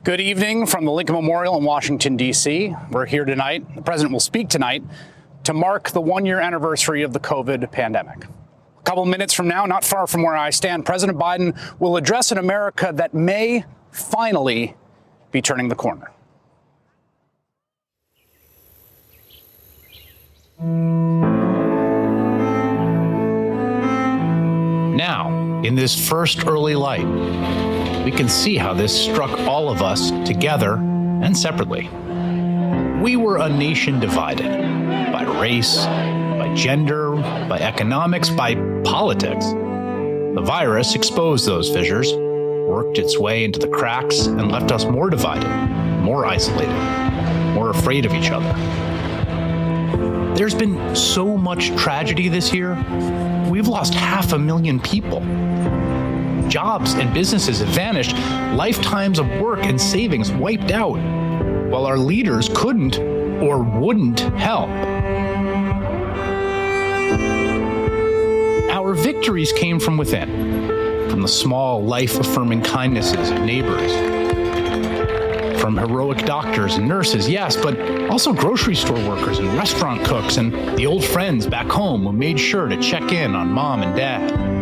Good evening from the Lincoln Memorial in Washington, D.C. We're here tonight. The president will speak tonight to mark the one-year anniversary of the COVID pandemic. A couple of minutes from now, not far from where I stand, President Biden will address an America that may finally be turning the corner. Now, in this first early light, we can see how this struck all of us together and separately. We were a nation divided by race, by gender, by economics, by politics. The virus exposed those fissures, worked its way into the cracks, and left us more divided, more isolated, more afraid of each other. There's been so much tragedy this year. We've lost 500,000 people. Jobs and businesses have vanished, lifetimes of work and savings wiped out, while our leaders couldn't or wouldn't help. Our victories came from within, from the small, life-affirming kindnesses of neighbors, from heroic doctors and nurses, yes, but also grocery store workers and restaurant cooks and the old friends back home who made sure to check in on mom and dad.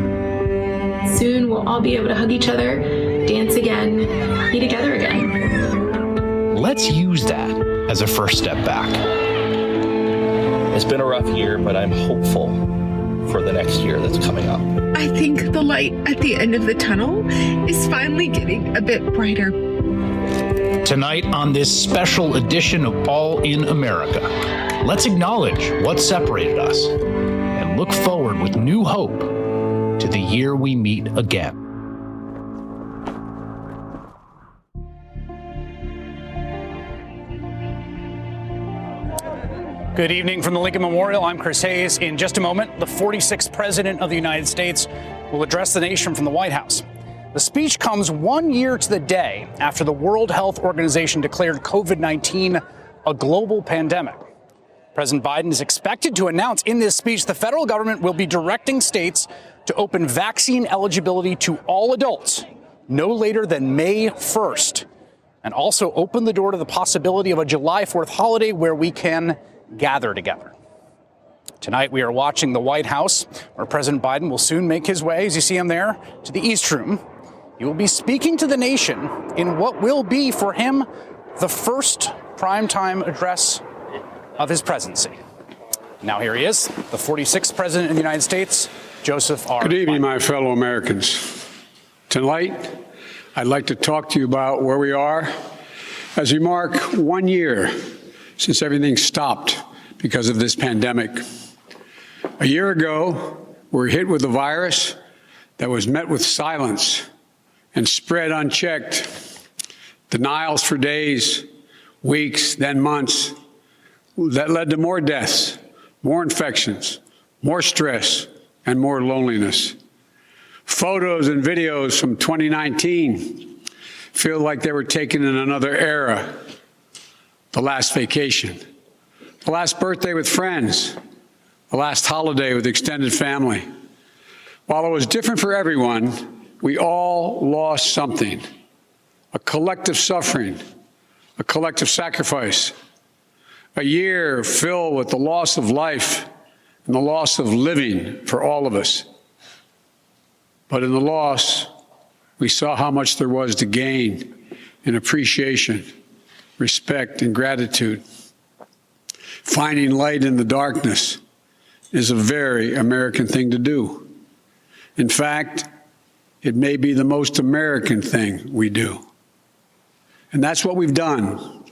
Soon we'll all be able to hug each other, dance again, be together again. Let's use that as a first step back. It's been a rough year, but I'm hopeful for the next year that's coming up. I think the light at the end of the tunnel is finally getting a bit brighter. Tonight on this special edition of All in America, let's acknowledge what separated us and look forward with new hope to the year we meet again. Good evening from the Lincoln Memorial. I'm Chris Hayes. In just a moment, the 46th President of the United States will address the nation from the White House. The speech comes 1 year to the day after the World Health Organization declared COVID-19 a global pandemic. President Biden is expected to announce in this speech the federal government will be directing states to open vaccine eligibility to all adults no later than May 1st, and also open the door to the possibility of a July 4th holiday where we can gather together. Tonight, we are watching the White House, where President Biden will soon make his way, as you see him there, to the East Room. He will be speaking to the nation in what will be, for him, the first primetime address of his presidency. Now here he is, the 46th President of the United States, Joseph R. Good evening, Biden. my fellow Americans. Tonight, I'd like to talk to you about where we are as we mark 1 year since everything stopped because of this pandemic. A year ago, we were hit with a virus that was met with silence and spread unchecked. Denials for days, weeks, then months, that led to more deaths, more infections, more stress, and more loneliness. Photos and videos from 2019 feel like they were taken in another era. The last vacation, the last birthday with friends, the last holiday with extended family. While it was different for everyone, we all lost something, a collective suffering, a collective sacrifice, a year filled with the loss of life and the loss of living for all of us. But in the loss, we saw how much there was to gain in appreciation, respect, and gratitude. Finding light in the darkness is a very American thing to do. In fact, it may be the most American thing we do. And that's what we've done.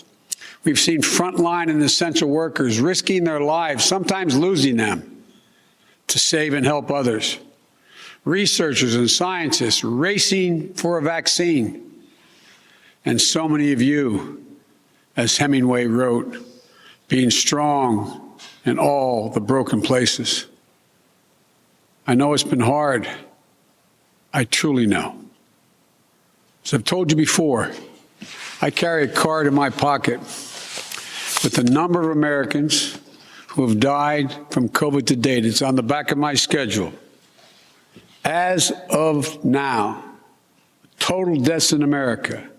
We've seen frontline and essential workers risking their lives, sometimes losing them, to save and help others. Researchers and scientists racing for a vaccine. And so many of you, as Hemingway wrote, being strong in all the broken places. I know it's been hard. I truly know. As I've told you before, I carry a card in my pocket with the number of Americans who have died from COVID to date. It's on the back of my schedule. As of now, total deaths in America,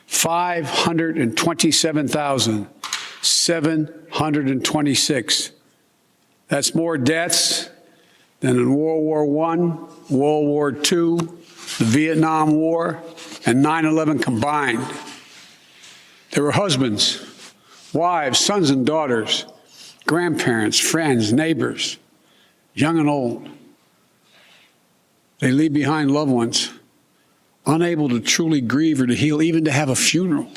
527,726. That's more deaths than in World War I, World War II, the Vietnam War, and 9/11 combined. There were husbands, wives, sons and daughters, grandparents, friends, neighbors, young and old. They leave behind loved ones, unable to truly grieve or to heal, even to have a funeral.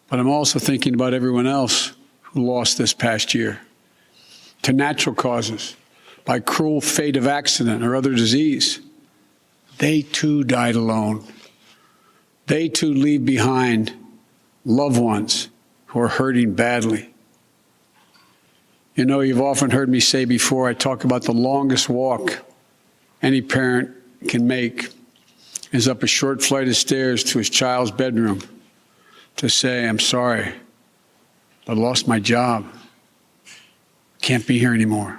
But I'm also thinking about everyone else who lost this past year to natural causes, by cruel fate of accident or other disease. They too died alone. They too leave behind loved ones who are hurting badly. You know, you've often heard me say before, I talk about the longest walk any parent can make is up a short flight of stairs to his child's bedroom to say, I'm sorry, I lost my job. Can't be here anymore.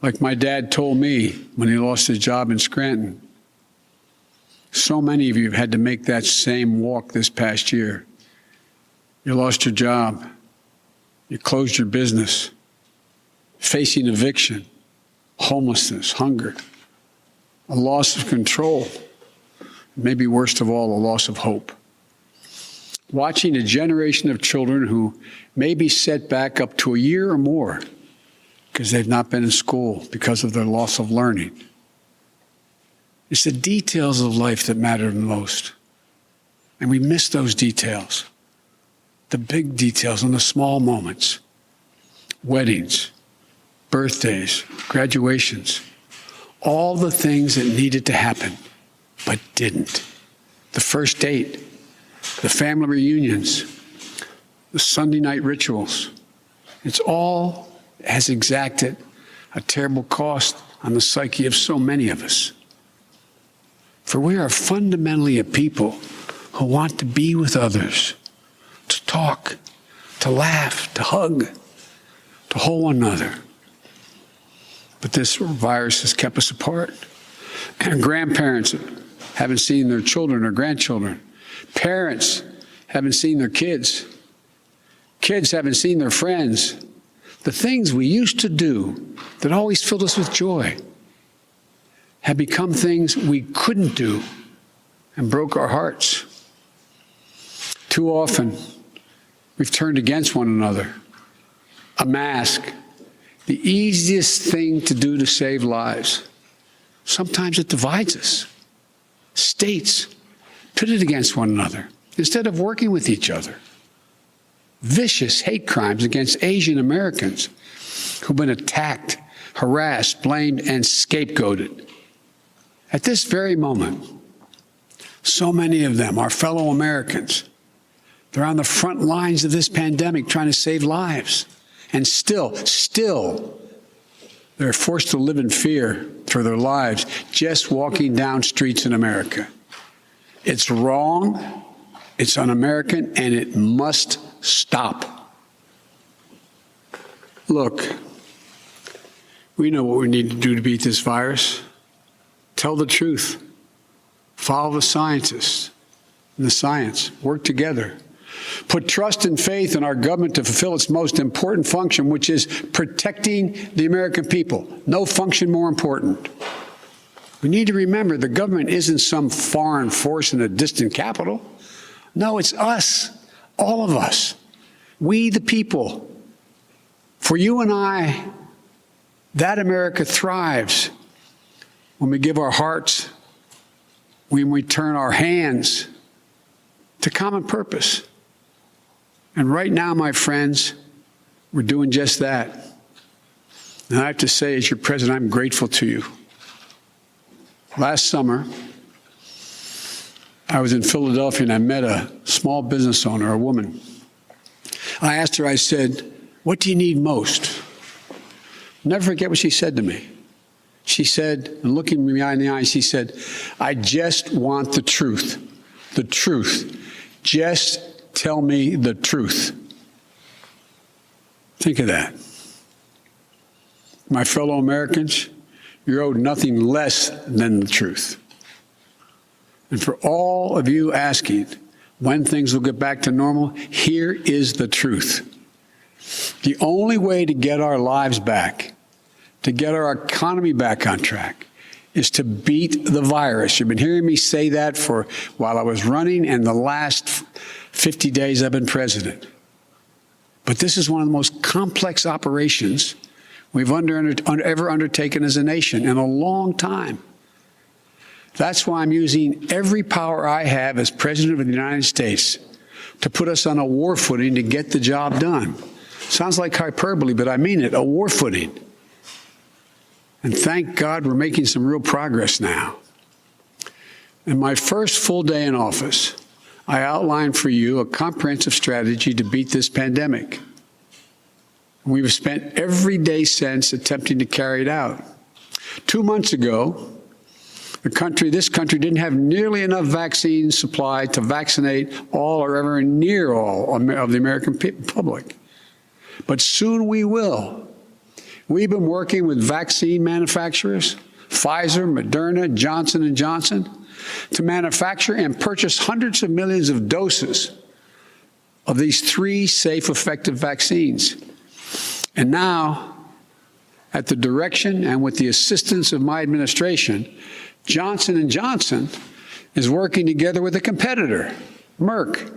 Like my dad told me when he lost his job in Scranton. So many of you have had to make that same walk this past year. You lost your job. You closed your business. Facing eviction, homelessness, hunger, a loss of control, maybe worst of all, a loss of hope. Watching a generation of children who may be set back up to a year or more because they've not been in school because of their loss of learning. It's the details of life that matter the most. And we miss those details, the big details and the small moments. Weddings, birthdays, graduations, all the things that needed to happen, but didn't. The first date, the family reunions, the Sunday night rituals. It's all has exacted a terrible cost on the psyche of so many of us. For we are fundamentally a people who want to be with others, to talk, to laugh, to hug, to hold one another. But this virus has kept us apart. And grandparents haven't seen their children or grandchildren. Parents haven't seen their kids. Kids haven't seen their friends. The things we used to do that always filled us with joy have become things we couldn't do and broke our hearts. Too often, we've turned against one another. A mask, the easiest thing to do to save lives. Sometimes it divides us. States pitted against one another instead of working with each other. Vicious hate crimes against Asian Americans who've been attacked, harassed, blamed, and scapegoated. At this very moment, so many of them, our fellow Americans, they're on the front lines of this pandemic trying to save lives. And still, they're forced to live in fear for their lives just walking down streets in America. It's wrong, it's un-American, and it must stop. Look, we know what we need to do to beat this virus. Tell the truth. Follow the scientists and the science. Work together. Put trust and faith in our government to fulfill its most important function, which is protecting the American people. No function more important. We need to remember the government isn't some foreign force in a distant capital. No, it's us, all of us. We the people. For you and I, that America thrives when we give our hearts, when we turn our hands to common purpose. And right now, my friends, we're doing just that. And I have to say, as your president, I'm grateful to you. Last summer, I was in Philadelphia and I met a small business owner, a woman. I asked her, I said, what do you need most? Never forget what she said to me. She said, and looking me in the eye, she said, I just want the truth. The truth. Just tell me the truth. Think of that. My fellow Americans, you're owed nothing less than the truth. And for all of you asking when things will get back to normal, here is the truth. The only way to get our lives back, to get our economy back on track, is to beat the virus. You've been hearing me say that for while I was running and the last 50 days I've been president. But this is one of the most complex operations we've ever undertaken as a nation in a long time. That's why I'm using every power I have as President of the United States to put us on a war footing to get the job done. Sounds like hyperbole, but I mean it, a war footing. And thank God we're making some real progress now. In my first full day in office, I outlined for you a comprehensive strategy to beat this pandemic. We've spent every day since attempting to carry it out. 2 months ago, this country didn't have nearly enough vaccine supply to vaccinate all or ever near all of the American public. But soon we will. We've been working with vaccine manufacturers, Pfizer, Moderna, Johnson & Johnson, to manufacture and purchase hundreds of millions of doses of these 3 safe, effective vaccines. And now, at the direction and with the assistance of my administration, Johnson & Johnson is working together with a competitor, Merck,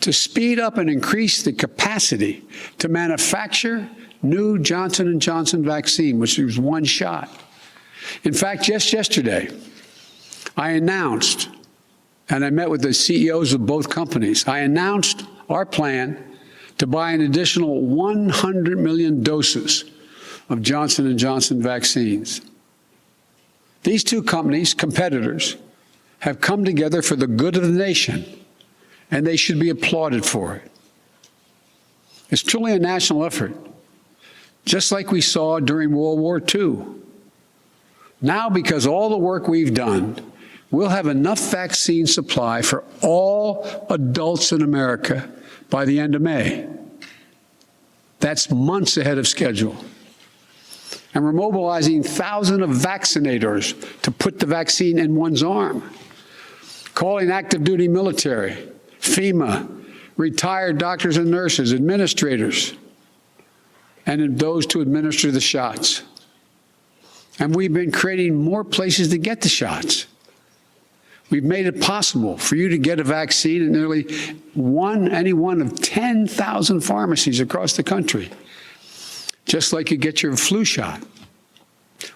to speed up and increase the capacity to manufacture new Johnson & Johnson vaccine, which is one shot. In fact, just yesterday, I announced, and I met with the CEOs of both companies, I announced our plan to buy an additional 100 million doses of Johnson & Johnson vaccines. These 2 companies, competitors, have come together for the good of the nation, and they should be applauded for it. It's truly a national effort, just like we saw during World War II. Now, because of all the work we've done, we'll have enough vaccine supply for all adults in America by the end of May. That's months ahead of schedule. And we're mobilizing thousands of vaccinators to put the vaccine in one's arm, calling active duty military, FEMA, retired doctors and nurses, administrators, and those to administer the shots. And we've been creating more places to get the shots. We've made it possible for you to get a vaccine in nearly any one of 10,000 pharmacies across the country, just like you get your flu shot.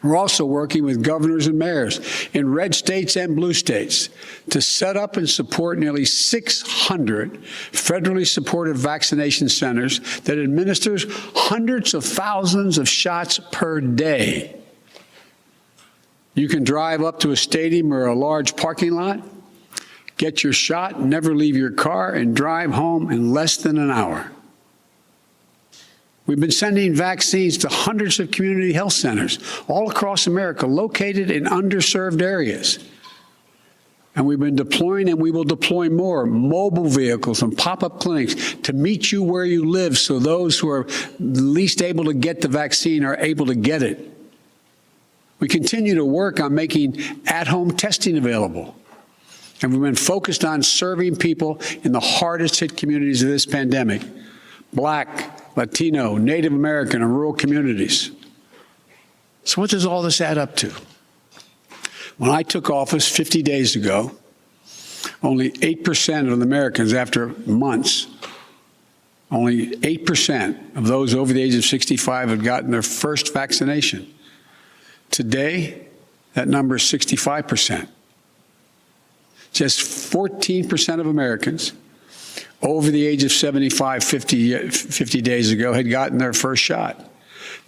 We're also working with governors and mayors in red states and blue states to set up and support nearly 600 federally supported vaccination centers that administers hundreds of thousands of shots per day. You can drive up to a stadium or a large parking lot, get your shot, never leave your car, and drive home in less than an hour. We've been sending vaccines to hundreds of community health centers all across America, located in underserved areas. And we've been deploying, and we will deploy more mobile vehicles and pop-up clinics to meet you where you live, so those who are least able to get the vaccine are able to get it. We continue to work on making at-home testing available. And we've been focused on serving people in the hardest hit communities of this pandemic: Black, Latino, Native American, and rural communities. So what does all this add up to? When I took office 50 days ago, only 8% of Americans, after months, only 8% of those over the age of 65 had gotten their first vaccination. Today, that number is 65%. Just 14% of Americans over the age of 75 50 days ago had gotten their first shot.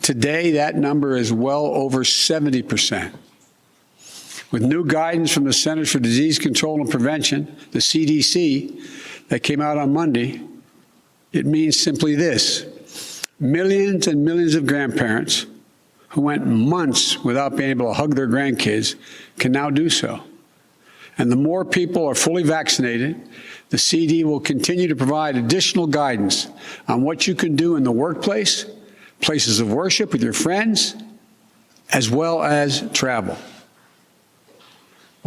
Today, that number is well over 70%. With new guidance from the Centers for Disease Control and Prevention, the CDC, that came out on Monday, it means simply this: millions and millions of grandparents who went months without being able to hug their grandkids can now do so. And the more people are fully vaccinated, the CD will continue to provide additional guidance on what you can do in the workplace, places of worship with your friends, as well as travel.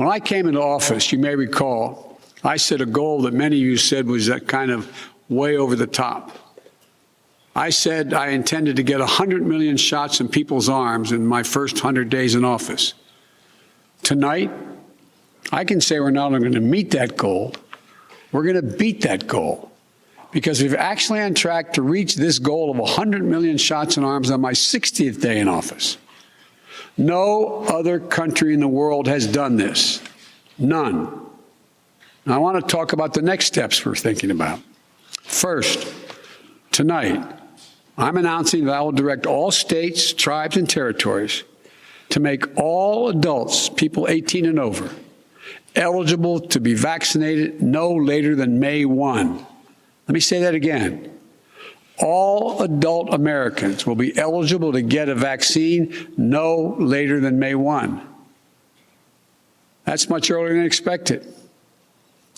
When I came into office, you may recall, I set a goal that many of you said was kind of way over the top. I said I intended to get 100 million shots in people's arms in my first 100 days in office. Tonight, I can say we're not only going to meet that goal, we're going to beat that goal. Because we're actually on track to reach this goal of 100 million shots in arms on my 60th day in office. No other country in the world has done this. None. Now, I want to talk about the next steps we're thinking about. First, tonight, I'm announcing that I will direct all states, tribes, and territories to make all adults, people 18 and over, eligible to be vaccinated no later than May 1. Let me say that again. All adult Americans will be eligible to get a vaccine no later than May 1. That's much earlier than expected.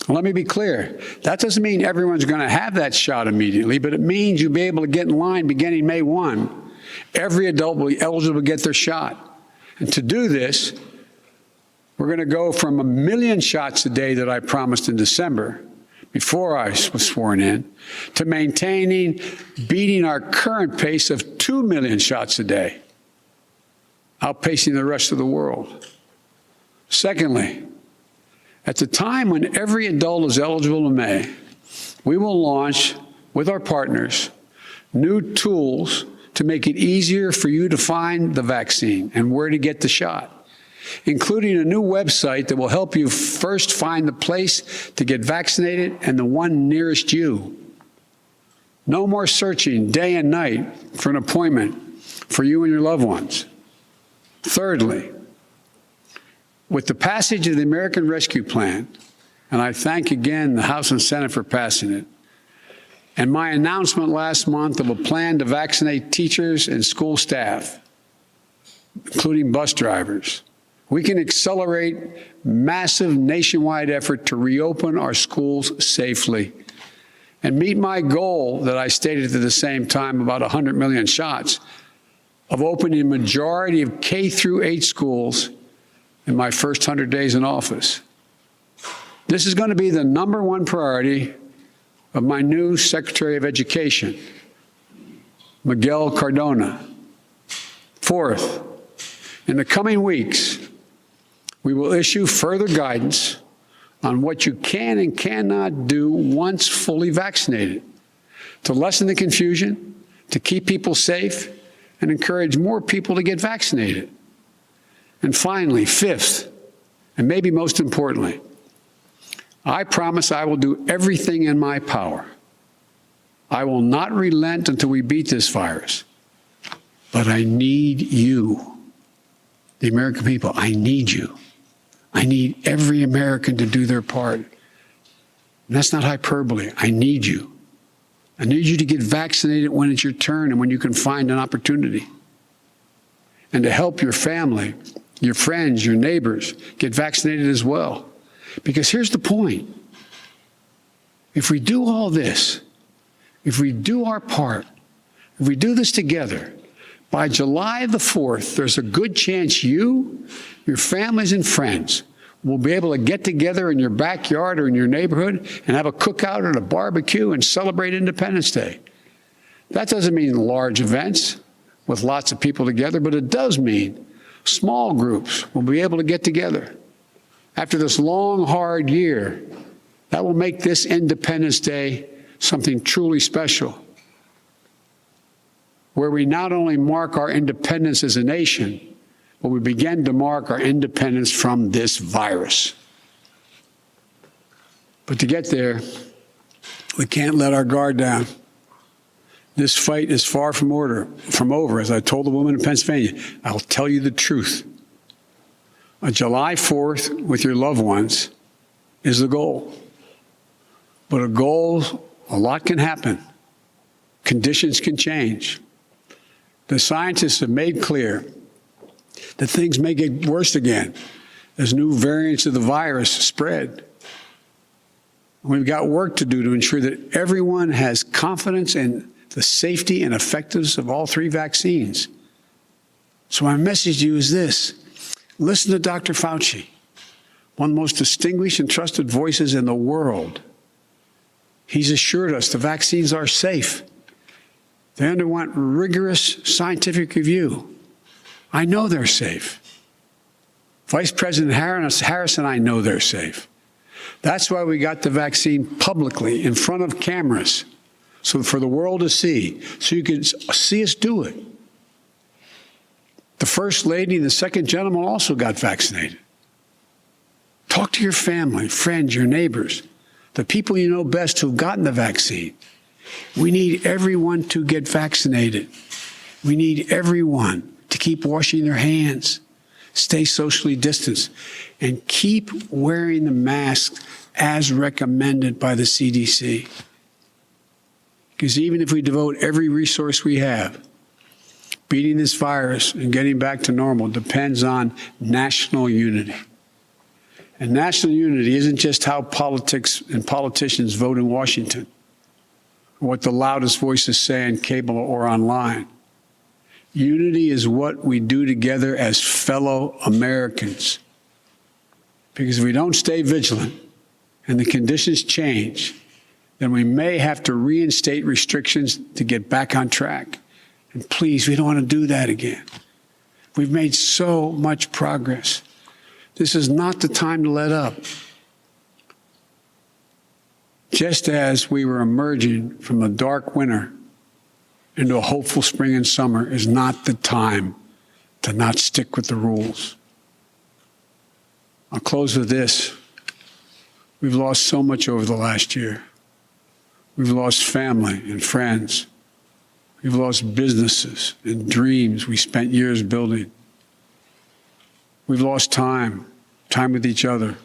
Let me be clear. That doesn't mean everyone's going to have that shot immediately, but it means you'll be able to get in line beginning May 1. Every adult will be eligible to get their shot. And to do this, we're going to go from 1 million shots a day that I promised in December, before I was sworn in, to beating our current pace of 2 million shots a day, outpacing the rest of the world. Secondly, at the time when every adult is eligible in May, we will launch, with our partners, new tools to make it easier for you to find the vaccine and where to get the shot, including a new website that will help you first find the place to get vaccinated and the one nearest you. No more searching day and night for an appointment for you and your loved ones. Thirdly, with the passage of the American Rescue Plan, and I thank again the House and Senate for passing it, and my announcement last month of a plan to vaccinate teachers and school staff, including bus drivers, we can accelerate massive nationwide effort to reopen our schools safely and meet my goal that I stated at the same time, about 100 million shots, of opening a majority of K through 8 schools in my first 100 days in office. This is going to be the #1 priority of my new Secretary of Education, Miguel Cardona. Fourth, in the coming weeks, we will issue further guidance on what you can and cannot do once fully vaccinated to lessen the confusion, to keep people safe, and encourage more people to get vaccinated. And finally, fifth, and maybe most importantly, I promise I will do everything in my power. I will not relent until we beat this virus. But I need you, the American people. I need you. I need every American to do their part. And that's not hyperbole. I need you. I need you to get vaccinated when it's your turn and when you can find an opportunity. And to help your family, your friends, your neighbors get vaccinated as well. Because here's the point. If we do all this, if we do our part, if we do this together, by July the 4th, there's a good chance you, your families and friends will be able to get together in your backyard or in your neighborhood and have a cookout or a barbecue and celebrate Independence Day. That doesn't mean large events with lots of people together, but it does mean small groups will be able to get together. After this long, hard year, that will make this Independence Day something truly special, where we not only mark our independence as a nation, but we begin to mark our independence from this virus. But to get there, we can't let our guard down. This fight is far from over. As I told the woman in Pennsylvania, I'll tell you the truth. On July 4th, with your loved ones, is the goal. But a lot can happen. Conditions can change. The scientists have made clear that things may get worse again as new variants of the virus spread. We've got work to do to ensure that everyone has confidence in the safety and effectiveness of all 3 vaccines. So my message to you is this. Listen to Dr. Fauci. one of the most distinguished and trusted voices in the world. He's assured us the vaccines are safe. They underwent rigorous scientific review. I know they're safe. Vice President Harris and I know they're safe. That's why we got the vaccine publicly in front of cameras, so for the world to see, so you can see us do it. The First Lady and the Second Gentleman also got vaccinated. Talk to your family, friends, your neighbors, the people you know best who've gotten the vaccine. We need everyone to get vaccinated. We need everyone to keep washing their hands, stay socially distanced, and keep wearing the mask as recommended by the CDC. Because even if we devote every resource we have, beating this virus and getting back to normal depends on national unity. And national unity isn't just how politics and politicians vote in Washington, or what the loudest voices say on cable or online. Unity is what we do together as fellow Americans. Because if we don't stay vigilant and the conditions change, then we may have to reinstate restrictions to get back on track. And please, we don't want to do that again. We've made so much progress. This is not the time to let up. Just as we were emerging from a dark winter into a hopeful spring and summer is not the time to not stick with the rules. I'll close with this. We've lost so much over the last year. We've lost family and friends. We've lost businesses and dreams we spent years building. We've lost time with each other.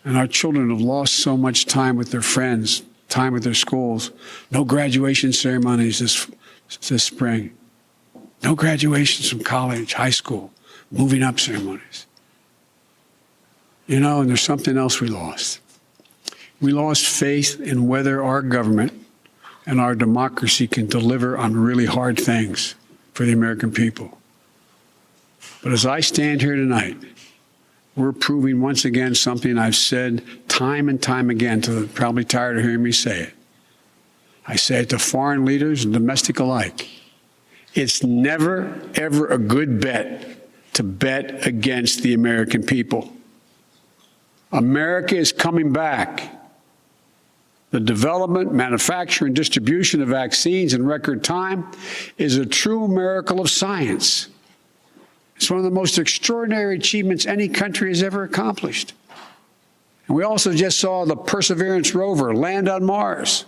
And our children have lost so much time with their friends, time with their schools. No graduation ceremonies this spring. No graduations from college, high school, moving up ceremonies. You know, and there's something else we lost. We lost faith in whether our government and our democracy can deliver on really hard things for the American people. But as I stand here tonight, we're proving once again something I've said time and time again to probably tired of hearing me say it. I say it to foreign leaders and domestic alike. It's never, ever a good bet to bet against the American people. America is coming back. The development, manufacture, and distribution of vaccines in record time is a true miracle of science. It's one of the most extraordinary achievements any country has ever accomplished. And we also just saw the Perseverance rover land on Mars.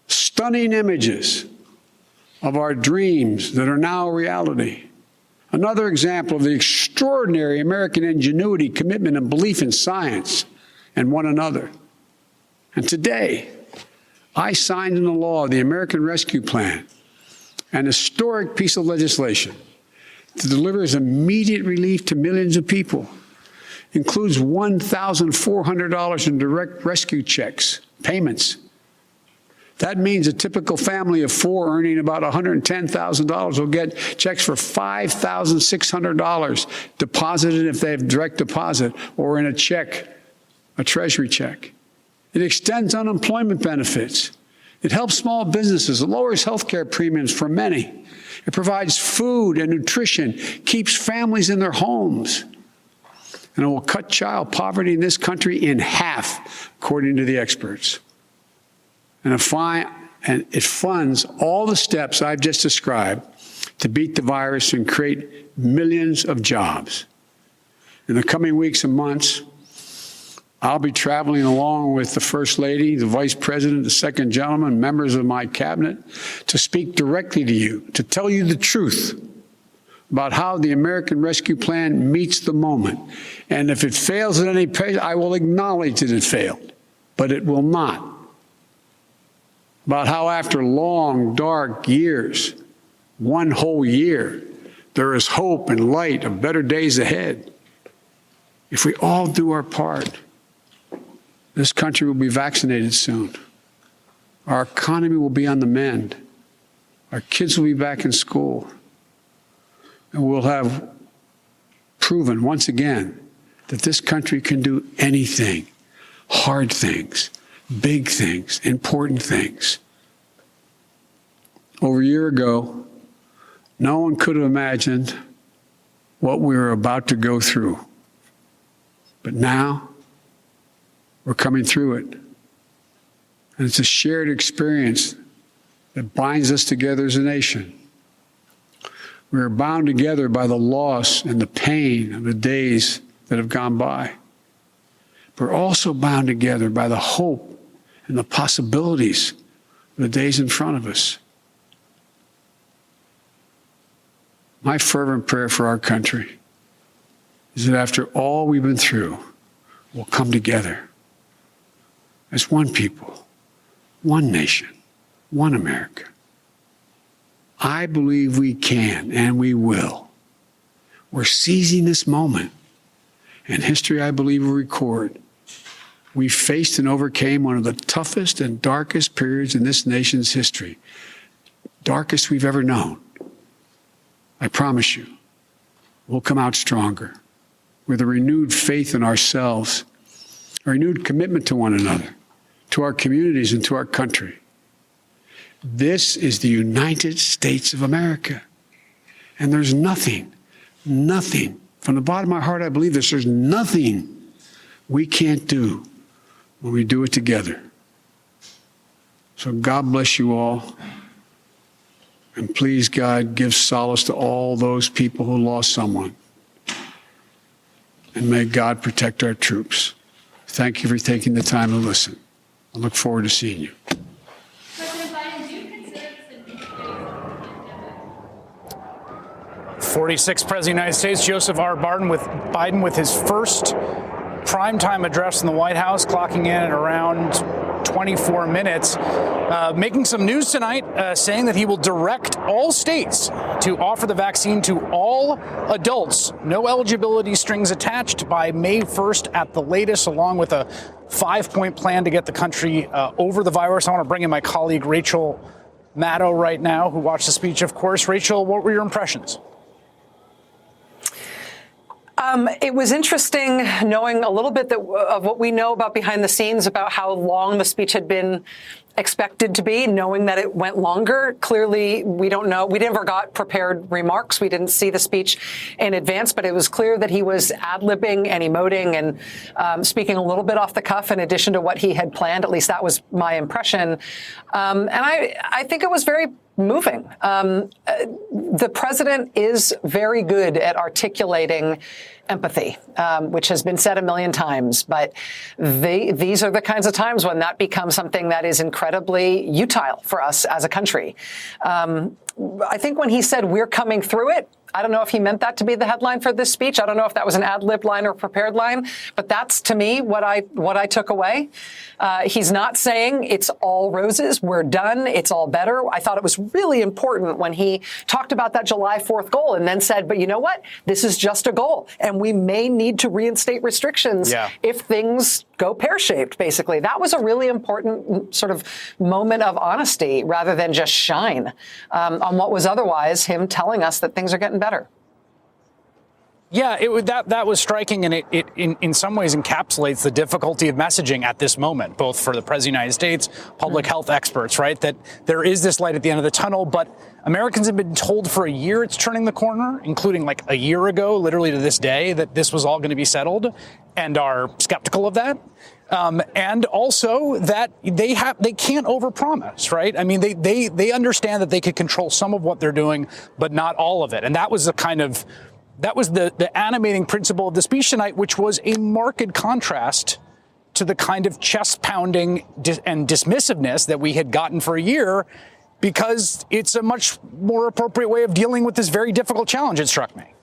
Stunning images of our dreams that are now a reality. Another example of the extraordinary American ingenuity, commitment, and belief in science and one another. And today, I signed into law the American Rescue Plan, an historic piece of legislation that delivers immediate relief to millions of people, includes $1,400 in direct rescue checks, payments. That means a typical family of four earning about $110,000 will get checks for $5,600 deposited if they have direct deposit or in a check, a treasury check. It extends unemployment benefits. It helps small businesses. It lowers health care premiums for many. It provides food and nutrition, keeps families in their homes. And it will cut child poverty in this country in half, according to the experts. And it funds all the steps I've just described to beat the virus and create millions of jobs. In the coming weeks and months, I'll be traveling along with the First Lady, the Vice President, the Second Gentleman, members of my cabinet, to speak directly to you, to tell you the truth about how the American Rescue Plan meets the moment. And if it fails at any pace, I will acknowledge that it failed, but it will not. About how after long, dark years, one whole year, there is hope and light of better days ahead. If we all do our part, this country will be vaccinated soon. Our economy will be on the mend. Our kids will be back in school. And we'll have proven once again that this country can do anything, hard things, big things, important things. Over a year ago, no one could have imagined what we were about to go through. But now, we're coming through it. And it's a shared experience that binds us together as a nation. We are bound together by the loss and the pain of the days that have gone by. We're also bound together by the hope and the possibilities of the days in front of us. My fervent prayer for our country is that after all we've been through, we'll come together as one people, one nation, one America. I believe we can and we will. We're seizing this moment, and history, I believe, will record. We faced and overcame one of the toughest and darkest periods in this nation's history, darkest we've ever known. I promise you, we'll come out stronger with a renewed faith in ourselves, a renewed commitment to one another, to our communities and to our country. This is the United States of America. And there's nothing, from the bottom of my heart, I believe this, there's nothing we can't do when we do it together. So God bless you all. And please, God, give solace to all those people who lost someone. And may God protect our troops. Thank you for taking the time to listen. I look forward to seeing you. President Biden, do you consider this a 46th President of the United States, Joseph R. Biden with his first primetime address in the White House, clocking in at around 24 minutes, making some news tonight, saying that he will direct all states to offer the vaccine to all adults, no eligibility strings attached, by May 1st at the latest, along with a 5-point plan to get the country over the virus. I want to bring in my colleague Rachel Maddow right now, who watched the speech, of course. Rachel, what were your impressions? It was interesting knowing a little bit of what we know about behind the scenes about how long the speech had been expected to be, knowing that it went longer. Clearly, we don't know. We never got prepared remarks. We didn't see the speech in advance, but it was clear that he was ad-libbing and emoting and speaking a little bit off the cuff in addition to what he had planned. At least that was my impression. And I think it was very moving. The president is very good at articulating empathy, which has been said a million times. But these are the kinds of times when that becomes something that is incredibly utile for us as a country. I think when he said we're coming through it, I don't know if he meant that to be the headline for this speech. I don't know if that was an ad-lib line or a prepared line, but that's, to me, what I took away. He's not saying it's all roses, we're done, it's all better. I thought it was really important when he talked about that July 4th goal and then said, but you know what? This is just a goal, and we may need to reinstate restrictions if things go pear-shaped, basically. That was a really important sort of moment of honesty rather than just shine on what was otherwise him telling us that things are getting better. Yeah, that was striking, and it in some ways encapsulates the difficulty of messaging at this moment, both for the President of the United States, public health experts, right? That there is this light at the end of the tunnel, but Americans have been told for a year it's turning the corner, including like a year ago, literally to this day, that this was all going to be settled, and are skeptical of that. And also that they can't overpromise, right? I mean, they understand that they could control some of what they're doing, but not all of it. And that was the animating principle of the speech tonight, which was a marked contrast to the kind of chest pounding and dismissiveness that we had gotten for a year, because it's a much more appropriate way of dealing with this very difficult challenge, it struck me.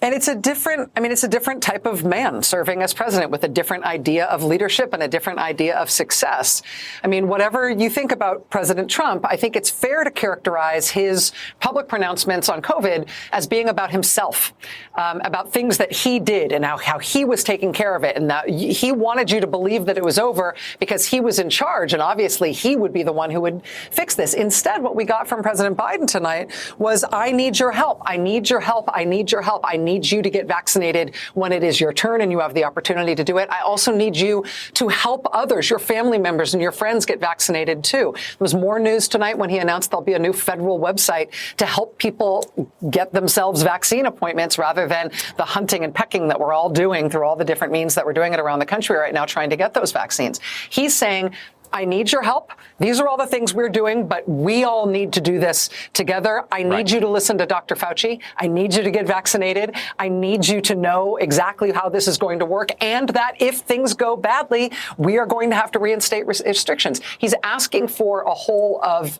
And it's a different type of man serving as president with a different idea of leadership and a different idea of success. I mean, whatever you think about President Trump, I think it's fair to characterize his public pronouncements on COVID as being about himself, about things that he did and how he was taking care of it. And that he wanted you to believe that it was over because he was in charge. And obviously he would be the one who would fix this. Instead, what we got from President Biden tonight was, I need your help. I need your help. I need your help. I need need you to get vaccinated when it is your turn and you have the opportunity to do it. I also need you to help others, your family members and your friends get vaccinated too. There was more news tonight when he announced there'll be a new federal website to help people get themselves vaccine appointments rather than the hunting and pecking that we're all doing through all the different means that we're doing it around the country right now trying to get those vaccines. He's saying, I need your help. These are all the things we're doing, but we all need to do this together. I need you to listen to Dr. Fauci. I need you to get vaccinated. I need you to know exactly how this is going to work and that if things go badly, we are going to have to reinstate restrictions. He's asking for a whole of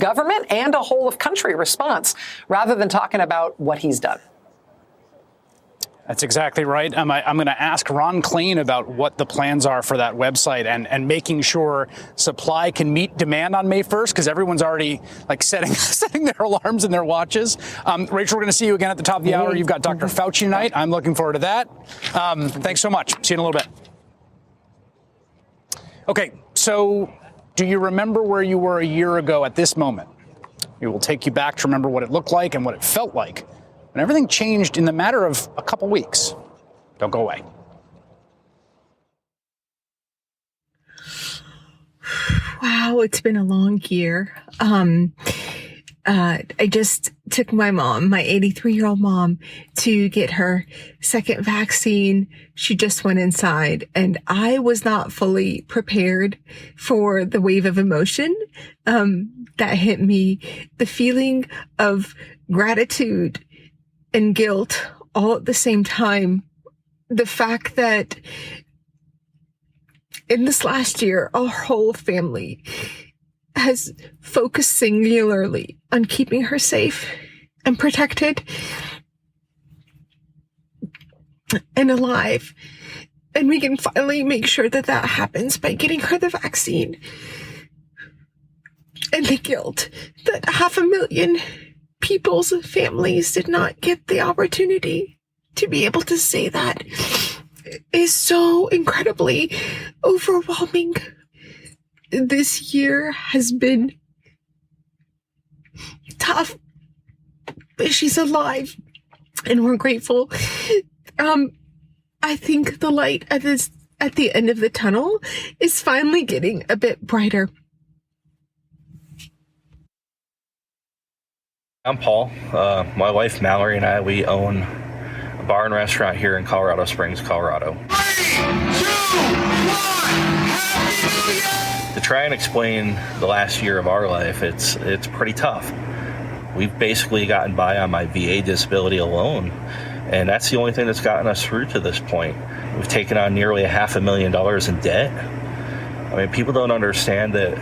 government and a whole of country response rather than talking about what he's done. That's exactly right. I'm going to ask Ron Klain about what the plans are for that website and making sure supply can meet demand on May 1st, because everyone's already like setting their alarms and their watches. Rachel, we're going to see you again at the top of the hour. You've got Dr. Fauci tonight. I'm looking forward to that. Thanks so much. See you in a little bit. Okay, so do you remember where you were a year ago at this moment? We will take you back to remember what it looked like and what it felt like. And everything changed in the matter of a couple weeks. Don't go away. Wow, it's been a long year. I just took my mom, my 83-year-old mom, to get her second vaccine. She just went inside, and I was not fully prepared for the wave of emotion that hit me. The feeling of gratitude and guilt all at the same time. The fact that in this last year, our whole family has focused singularly on keeping her safe and protected and alive. And we can finally make sure that that happens by getting her the vaccine. And the guilt that 500,000 people's families did not get the opportunity to be able to say that is so incredibly overwhelming. This year has been tough, but she's alive and we're grateful. I think the light at the end of the tunnel is finally getting a bit brighter. I'm Paul. My wife Mallory and I, we own a bar and restaurant here in Colorado Springs, Colorado. 3, 2, 1, Happy New Year! To try and explain the last year of our life, it's pretty tough. We've basically gotten by on my VA disability alone, and that's the only thing that's gotten us through to this point. We've taken on nearly $500,000 in debt. I mean, people don't understand that,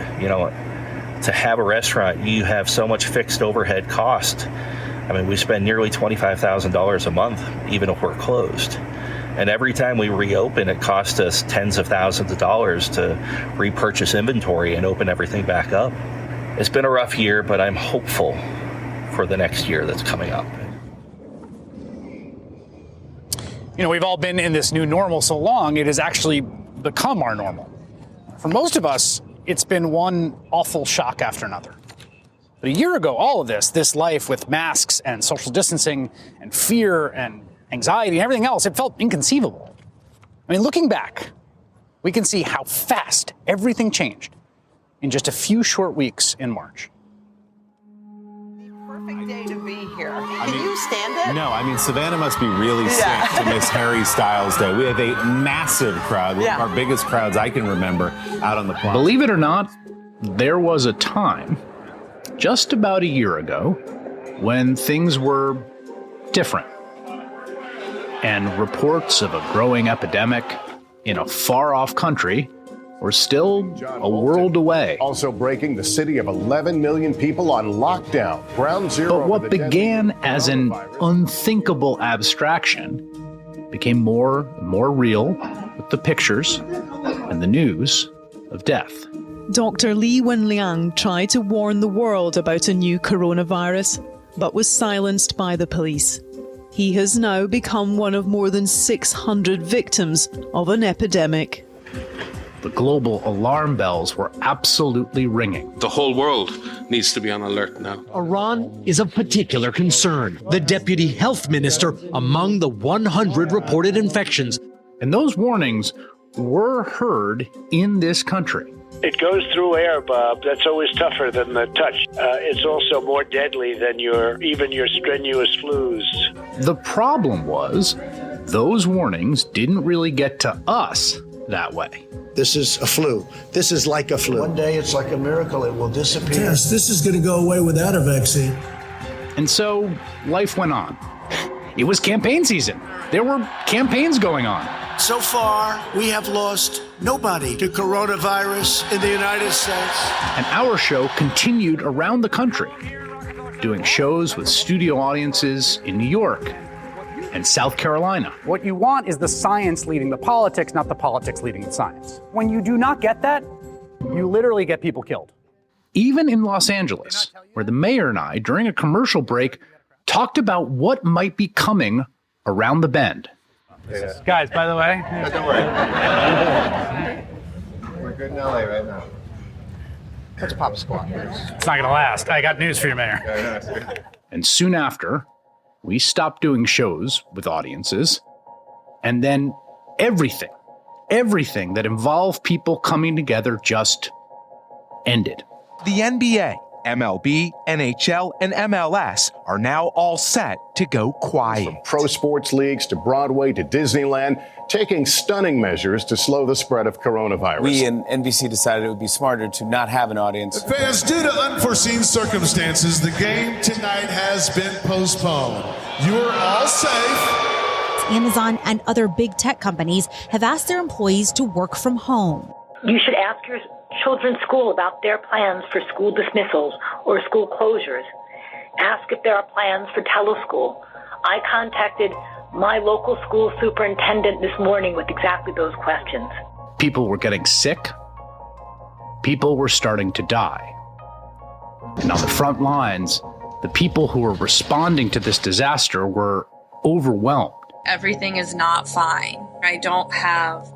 to have a restaurant, you have so much fixed overhead cost. I mean, we spend nearly $25,000 a month, even if we're closed. And every time we reopen, it costs us tens of thousands of dollars to repurchase inventory and open everything back up. It's been a rough year, but I'm hopeful for the next year that's coming up. We've all been in this new normal so long, it has actually become our normal. For most of us, it's been one awful shock after another. But a year ago, all of this life with masks and social distancing and fear and anxiety and everything else, it felt inconceivable. I mean, looking back, we can see how fast everything changed in just a few short weeks in March. Perfect day to be here. Can you stand it? No, Savannah must be really sick to miss Harry Styles Day. We have a massive crowd, one of our biggest crowds I can remember out on the plaza. Believe it or not, there was a time just about a year ago when things were different. And reports of a growing epidemic in a far-off country were still a world away. Also breaking, the city of 11 million people on lockdown. Ground zero. But what began as an unthinkable abstraction became more and more real with the pictures and the news of death. Dr. Li Wenliang tried to warn the world about a new coronavirus, but was silenced by the police. He has now become one of more than 600 victims of an epidemic. The global alarm bells were absolutely ringing. The whole world needs to be on alert now. Iran is of particular concern. The deputy health minister among the 100 reported infections. And those warnings were heard in this country. It goes through air, Bob. That's always tougher than the touch. It's also more deadly than even your strenuous flus. The problem was those warnings didn't really get to us that way. This is a flu. This is like a flu. One day it's like a miracle. It will disappear. Yes, this is going to go away without a vaccine. And so life went on. It was campaign season. There were campaigns going on. So far, we have lost nobody to coronavirus in the United States. And our show continued around the country, doing shows with studio audiences in New York and South Carolina. What you want is the science leading the politics, not the politics leading the science. When you do not get that, you literally get people killed. Even in Los Angeles, where the mayor and I, during a commercial break, talked about what might be coming around the bend. Guys, by the way. Don't worry. We're good in LA right now. Let's pop a squat. It's not going to last. I got news for you, Mayor. And soon after, we stopped doing shows with audiences. And then everything that involved people coming together just ended. The NBA, MLB, NHL, and MLS are now all set to go quiet. From pro sports leagues to Broadway to Disneyland, taking stunning measures to slow the spread of coronavirus. We in NBC decided it would be smarter to not have an audience. Fans, due to unforeseen circumstances, the game tonight has been postponed. You're all safe. Amazon and other big tech companies have asked their employees to work from home. You should ask your children's school about their plans for school dismissals or school closures. Ask if there are plans for teleschool. I contacted my local school superintendent this morning with exactly those questions. People were getting sick. People were starting to die. And on the front lines, the people who were responding to this disaster were overwhelmed. Everything is not fine. I don't have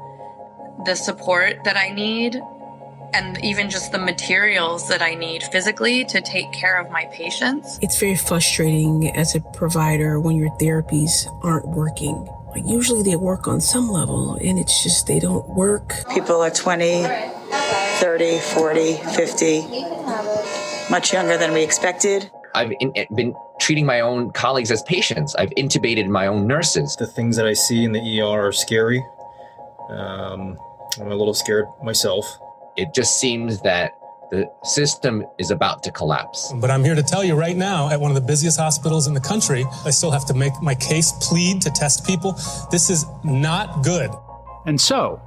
the support that I need, and even just the materials that I need physically to take care of my patients. It's very frustrating as a provider when your therapies aren't working. Like usually they work on some level and it's just they don't work. People are 20, 30, 40, 50, much younger than we expected. I've been treating my own colleagues as patients. I've intubated my own nurses. The things that I see in the ER are scary. I'm a little scared myself. It just seems that the system is about to collapse. But I'm here to tell you right now, at one of the busiest hospitals in the country, I still have to make my case, plead to test people. This is not good. And so,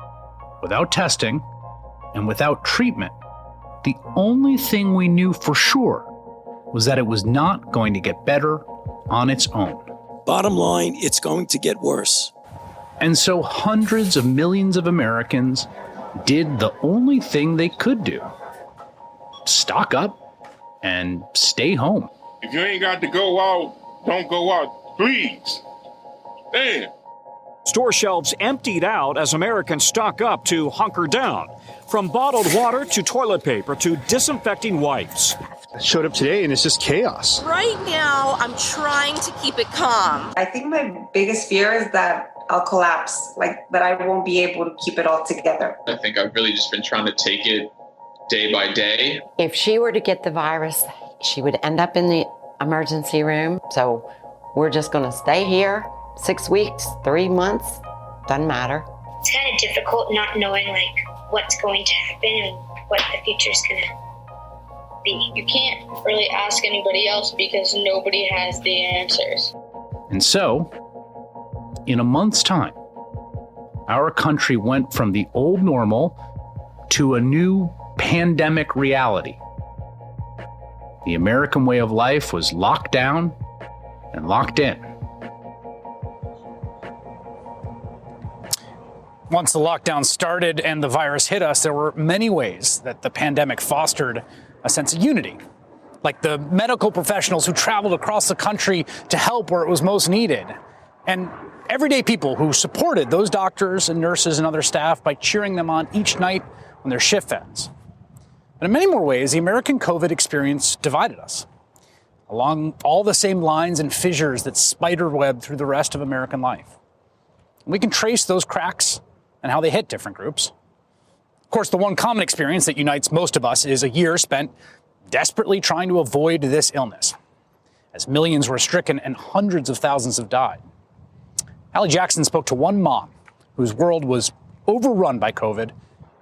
without testing and without treatment, the only thing we knew for sure was that it was not going to get better on its own. Bottom line, it's going to get worse. And so hundreds of millions of Americans did the only thing they could do. Stock up and stay home. If you ain't got to go out, don't go out, please. Damn. Store shelves emptied out as Americans stock up to hunker down. From bottled water to toilet paper to disinfecting wipes. I showed up today and it's just chaos. Right now, I'm trying to keep it calm. I think my biggest fear is that I'll collapse, that I won't be able to keep it all together. I think I've really just been trying to take it day by day. If she were to get the virus, she would end up in the emergency room. So we're just going to stay here 6 weeks, 3 months, doesn't matter. It's kind of difficult not knowing what's going to happen and what the future's going to be. You can't really ask anybody else because nobody has the answers. And so, in a month's time, our country went from the old normal to a new pandemic reality. The American way of life was locked down and locked in. Once the lockdown started and the virus hit us, there were many ways that the pandemic fostered a sense of unity. Like the medical professionals who traveled across the country to help where it was most needed. And everyday people who supported those doctors and nurses and other staff by cheering them on each night when their shift ends. But in many more ways, the American COVID experience divided us along all the same lines and fissures that spiderweb through the rest of American life. We can trace those cracks and how they hit different groups. Of course, the one common experience that unites most of us is a year spent desperately trying to avoid this illness, as millions were stricken and hundreds of thousands have died. Allie Jackson spoke to one mom whose world was overrun by COVID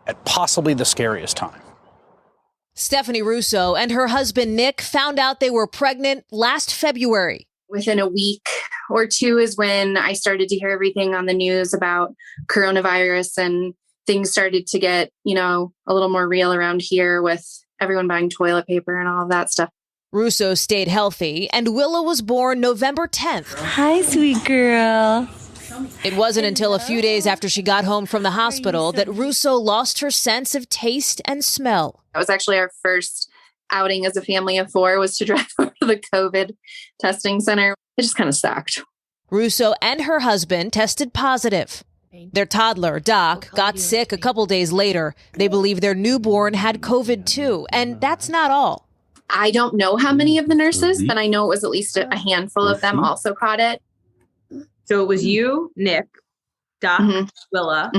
at possibly the scariest time. Stephanie Russo and her husband Nick found out they were pregnant last February. Within a week or two is when I started to hear everything on the news about coronavirus, and things started to get, a little more real around here with everyone buying toilet paper and all of that stuff. Russo stayed healthy, and Willa was born November 10th. Hi, sweet girl. It wasn't until a few days after she got home from the hospital that Russo lost her sense of taste and smell. That was actually our first outing as a family of four, was to drive over to the COVID testing center. It just kind of sucked. Russo and her husband tested positive. Their toddler, Doc, got sick a couple days later. They believe their newborn had COVID too, and that's not all. I don't know how many of the nurses, but I know it was at least a handful of them also caught it. So it was you, Nick, Doc, Willa,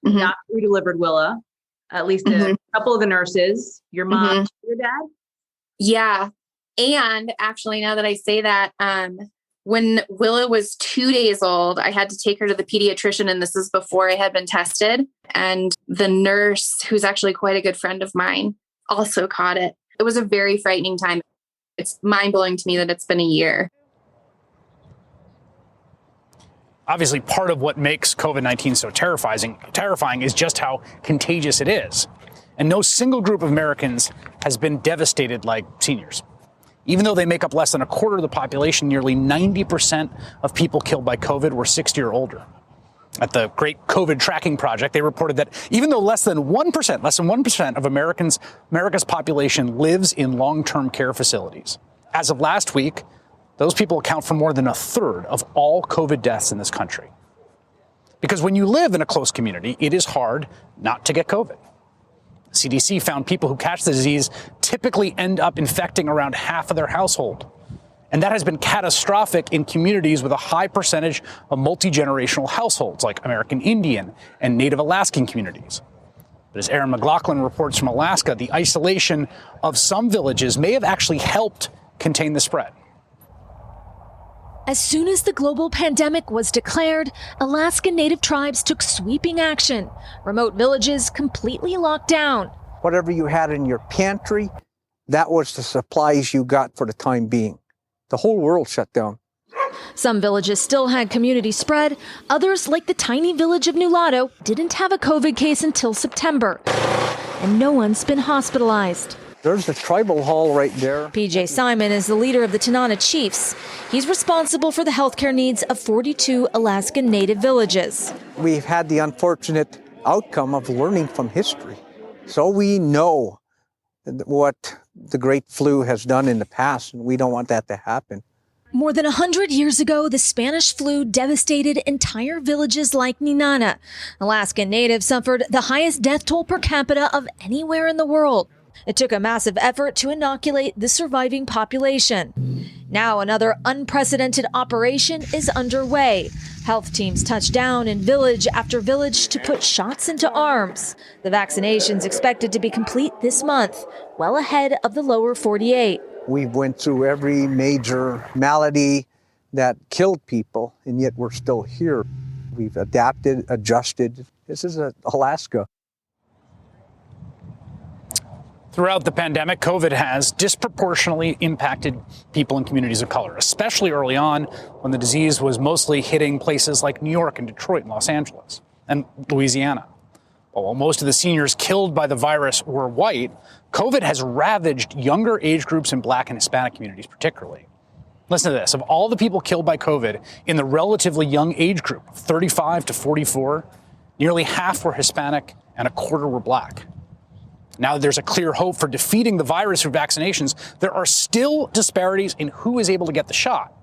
Doc who delivered Willa, at least a couple of the nurses, your mom, your dad? Yeah. And actually, now that I say that, when Willa was 2 days old, I had to take her to the pediatrician, and this is before I had been tested. And the nurse, who's actually quite a good friend of mine, also caught it. It was a very frightening time. It's mind-blowing to me that it's been a year. Obviously, part of what makes COVID-19 so terrifying is just how contagious it is. And no single group of Americans has been devastated like seniors. Even though they make up less than a quarter of the population, nearly 90% of people killed by COVID were 60 or older. At the Great COVID Tracking Project, they reported that even though less than 1% of America's population lives in long-term care facilities, as of last week, those people account for more than a third of all COVID deaths in this country. Because when you live in a close community, it is hard not to get COVID. CDC found people who catch the disease typically end up infecting around half of their household. And that has been catastrophic in communities with a high percentage of multi-generational households, like American Indian and Native Alaskan communities. But as Aaron McLaughlin reports from Alaska, the isolation of some villages may have actually helped contain the spread. As soon as the global pandemic was declared, Alaskan Native tribes took sweeping action. Remote villages completely locked down. Whatever you had in your pantry, that was the supplies you got for the time being. The whole world shut down. Some villages still had community spread. Others, like the tiny village of Nulato, didn't have a COVID case until September. And no one's been hospitalized. There's the tribal hall right there. PJ Simon is the leader of the Tanana Chiefs. He's responsible for the healthcare needs of 42 Alaskan Native villages. We've had the unfortunate outcome of learning from history. So we know what the great flu has done in the past, and we don't want that to happen. More than 100 years ago, the Spanish flu devastated entire villages like Nenana. Alaskan Natives suffered the highest death toll per capita of anywhere in the world. It took a massive effort to inoculate the surviving population. Now another unprecedented operation is underway. Health teams touch down in village after village to put shots into arms. The vaccination's expected to be complete this month, well ahead of the lower 48. We went through every major malady that killed people, and yet we're still here. We've adapted, adjusted. This is Alaska. Throughout the pandemic, COVID has disproportionately impacted people in communities of color, especially early on when the disease was mostly hitting places like New York and Detroit and Los Angeles and Louisiana. While most of the seniors killed by the virus were white, COVID has ravaged younger age groups in Black and Hispanic communities particularly. Listen to this. Of all the people killed by COVID in the relatively young age group, 35 to 44, nearly half were Hispanic and a quarter were Black. Now that there's a clear hope for defeating the virus through vaccinations, there are still disparities in who is able to get the shot.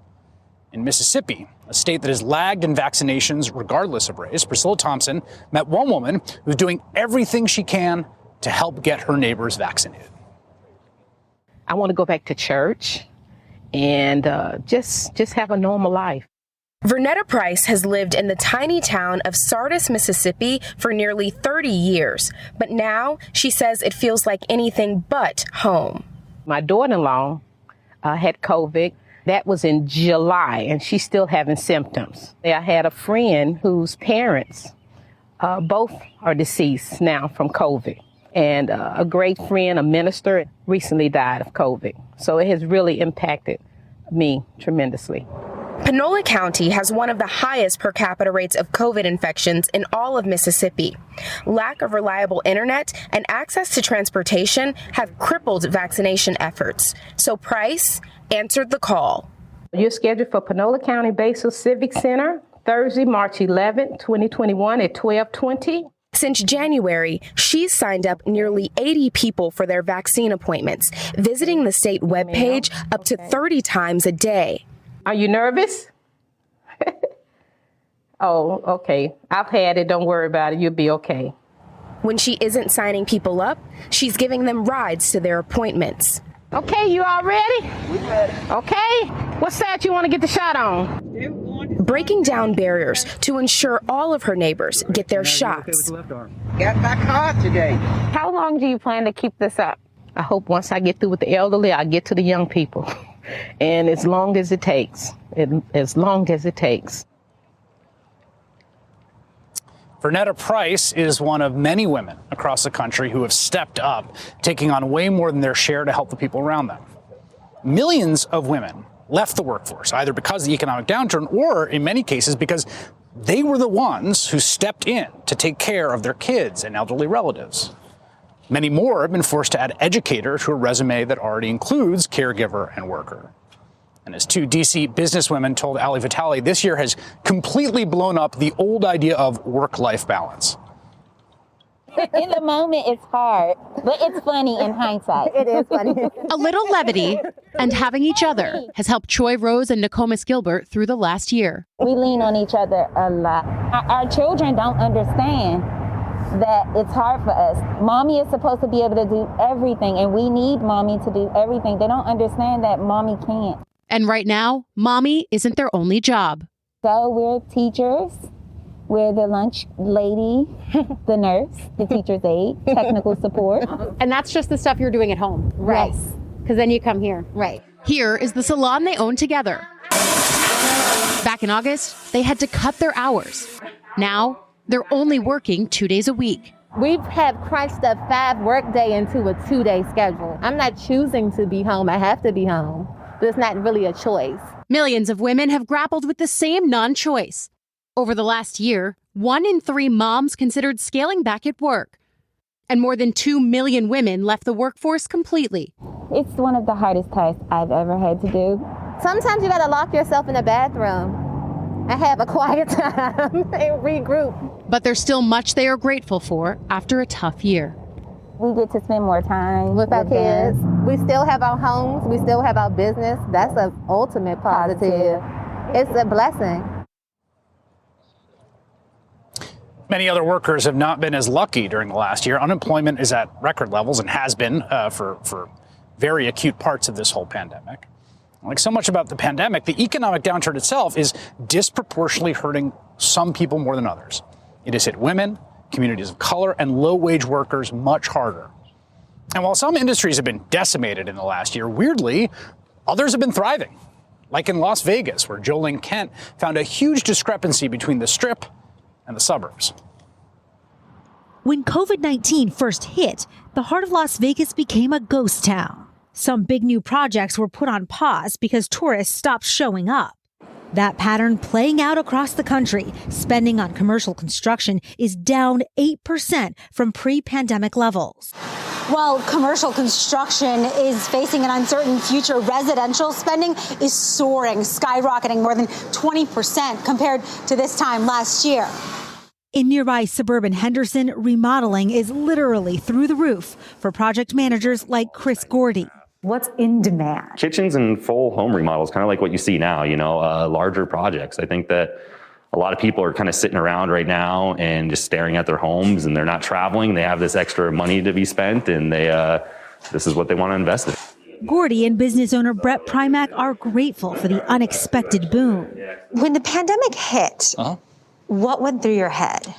In Mississippi, a state that has lagged in vaccinations regardless of race, Priscilla Thompson met one woman who's doing everything she can to help get her neighbors vaccinated. I want to go back to church and just have a normal life. Vernetta Price has lived in the tiny town of Sardis, Mississippi for nearly 30 years, but now she says it feels like anything but home. My daughter-in-law had COVID. That was in July, and she's still having symptoms. I had a friend whose parents, both are deceased now from COVID, and a great friend, a minister, recently died of COVID. So it has really impacted me tremendously. Panola County has one of the highest per capita rates of COVID infections in all of Mississippi. Lack of reliable internet and access to transportation have crippled vaccination efforts. So Price answered the call. You're scheduled for Panola County Basil Civic Center Thursday, March 11, 2021 at 12:20. Since January, she's signed up nearly 80 people for their vaccine appointments, visiting the state webpage up to 30 times a day. Are you nervous? Oh, okay. I've had it. Don't worry about it. You'll be okay. When she isn't signing people up, she's giving them rides to their appointments. Okay, you all ready? We ready. Okay. What side you want to get the shot on? Breaking down barriers to ensure all of her neighbors get their shots. Got my car today. How long do you plan to keep this up? I hope once I get through with the elderly, I'll get to the young people. And as long as it takes, as long as it takes. Vernetta Price is one of many women across the country who have stepped up, taking on way more than their share to help the people around them. Millions of women left the workforce, either because of the economic downturn or, in many cases, because they were the ones who stepped in to take care of their kids and elderly relatives. Many more have been forced to add educator to a resume that already includes caregiver and worker. And as two D.C. businesswomen told Ali Vitale, this year has completely blown up the old idea of work-life balance. In the moment, it's hard, but it's funny in hindsight. It is funny. A little levity and having each other has helped Troy Rose and Nokomis Gilbert through the last year. We lean on each other a lot. Our children don't understand that it's hard for us. Mommy is supposed to be able to do everything, and we need mommy to do everything. They don't understand that mommy can't. And right now, mommy isn't their only job. So we're teachers, we're the lunch lady, the nurse, the teacher's aide, technical support. And that's just the stuff you're doing at home. Right. Because then you come here. Right. Here is the salon they own together. Back in August, they had to cut their hours. Now, they're only working 2 days a week. We have crunched a 5-workday into a 2-day schedule. I'm not choosing to be home. I have to be home. But it's not really a choice. Millions of women have grappled with the same non-choice. Over the last year, 1 in 3 moms considered scaling back at work. And more than 2 million women left the workforce completely. It's one of the hardest tasks I've ever had to do. Sometimes you gotta lock yourself in the bathroom and have a quiet time and regroup. But there's still much they are grateful for after a tough year. We get to spend more time with our kids. We still have our homes. We still have our business. That's an ultimate positive. It's a blessing. Many other workers have not been as lucky during the last year. Unemployment is at record levels and has been for very acute parts of this whole pandemic. Like so much about the pandemic, the economic downturn itself is disproportionately hurting some people more than others. It has hit women, communities of color, and low-wage workers much harder. And while some industries have been decimated in the last year, weirdly, others have been thriving. Like in Las Vegas, where Jolene Kent found a huge discrepancy between the Strip and the suburbs. When COVID-19 first hit, the heart of Las Vegas became a ghost town. Some big new projects were put on pause because tourists stopped showing up. That pattern playing out across the country. Spending on commercial construction is down 8% from pre-pandemic levels. While commercial construction is facing an uncertain future, residential spending is soaring, skyrocketing more than 20% compared to this time last year. In nearby suburban Henderson, remodeling is literally through the roof for project managers like Chris Gordy. What's in demand? Kitchens and full home remodels, kind of like what you see now, larger projects. I think that A lot of people are kind of sitting around right now and just staring at their homes, and they're not traveling. They have this extra money to be spent, and this is what they want to invest in. Gordy and business owner Brett Primack are grateful for the unexpected boom. When the pandemic hit, what went through your head?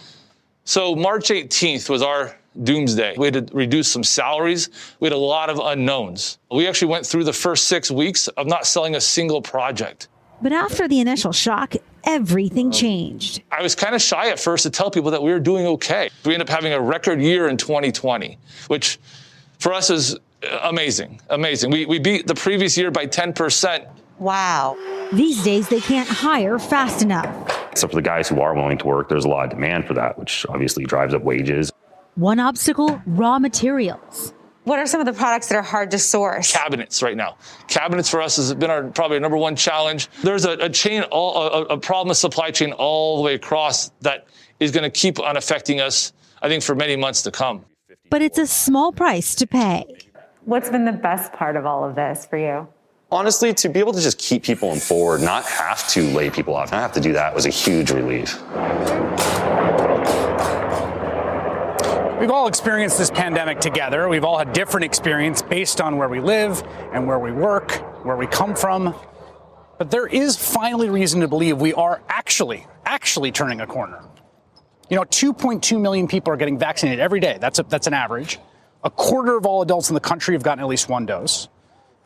So March 18th was our doomsday. We had to reduce some salaries. We had a lot of unknowns. We actually went through the first 6 weeks of not selling a single project. But after the initial shock, everything changed. I was kind of shy at first to tell people that we were doing okay. We ended up having a record year in 2020, which for us is amazing. We beat the previous year by 10%. Wow. These days, they can't hire fast enough. So for the guys who are willing to work, there's a lot of demand for that, which obviously drives up wages. One obstacle, raw materials. What are some of the products that are hard to source? Cabinets right now. Cabinets for us has been probably our number one challenge. There's a problem with supply chain all the way across that is going to keep on affecting us, I think, for many months to come. But it's a small price to pay. What's been the best part of all of this for you? Honestly, to be able to just keep people on board, not have to lay people off, not have to do that was a huge relief. We've all experienced this pandemic together. We've all had different experience based on where we live and where we work, where we come from. But there is finally reason to believe we are actually turning a corner. 2.2 million people are getting vaccinated every day. That's an average. A quarter of all adults in the country have gotten at least one dose.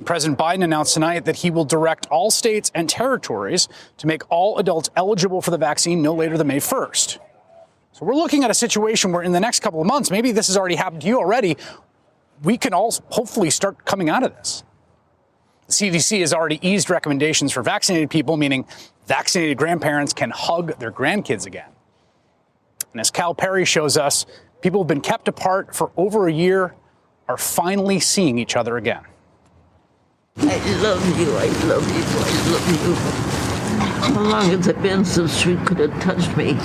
President Biden announced tonight that he will direct all states and territories to make all adults eligible for the vaccine no later than May 1st. So we're looking at a situation where in the next couple of months, maybe this has already happened to you already, we can all hopefully start coming out of this. The CDC has already eased recommendations for vaccinated people, meaning vaccinated grandparents can hug their grandkids again. And as Cal Perry shows us, people who've been kept apart for over a year are finally seeing each other again. I love you, I love you, I love you. How long has it been since you could have touched me?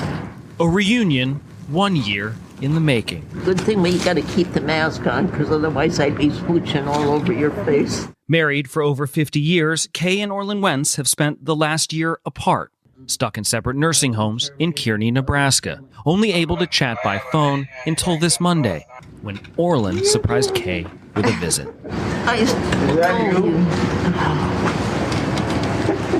A reunion 1 year in the making. Good thing we got to keep the mask on, because otherwise I'd be smooching all over your face. Married for over 50 years, Kay and Orlin Wentz have spent the last year apart, stuck in separate nursing homes in Kearney, Nebraska, only able to chat by phone until this Monday, when Orlin surprised Kay with a visit. I love you.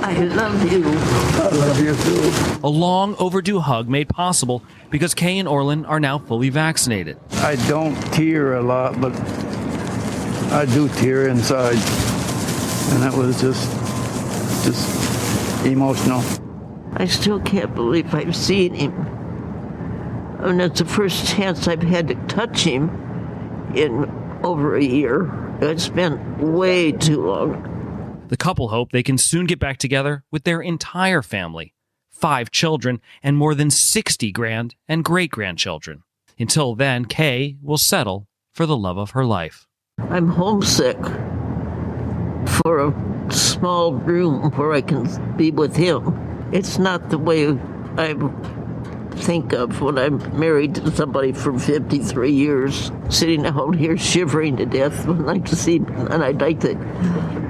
I love you. I love you too. A long overdue hug made possible because Kay and Orlin are now fully vaccinated. I don't tear a lot, but I do tear inside. And that was just emotional. I still can't believe I've seen him. And it's the first chance I've had to touch him in over a year. It's been way too long. The couple hope they can soon get back together with their entire family, 5 children, and more than 60 grand and great-grandchildren. Until then, Kay will settle for the love of her life. I'm homesick for a small room where I can be with him. It's not the way I think of when I'm married to somebody for 53 years, sitting out here shivering to death. I'd like to see him, and I'd like to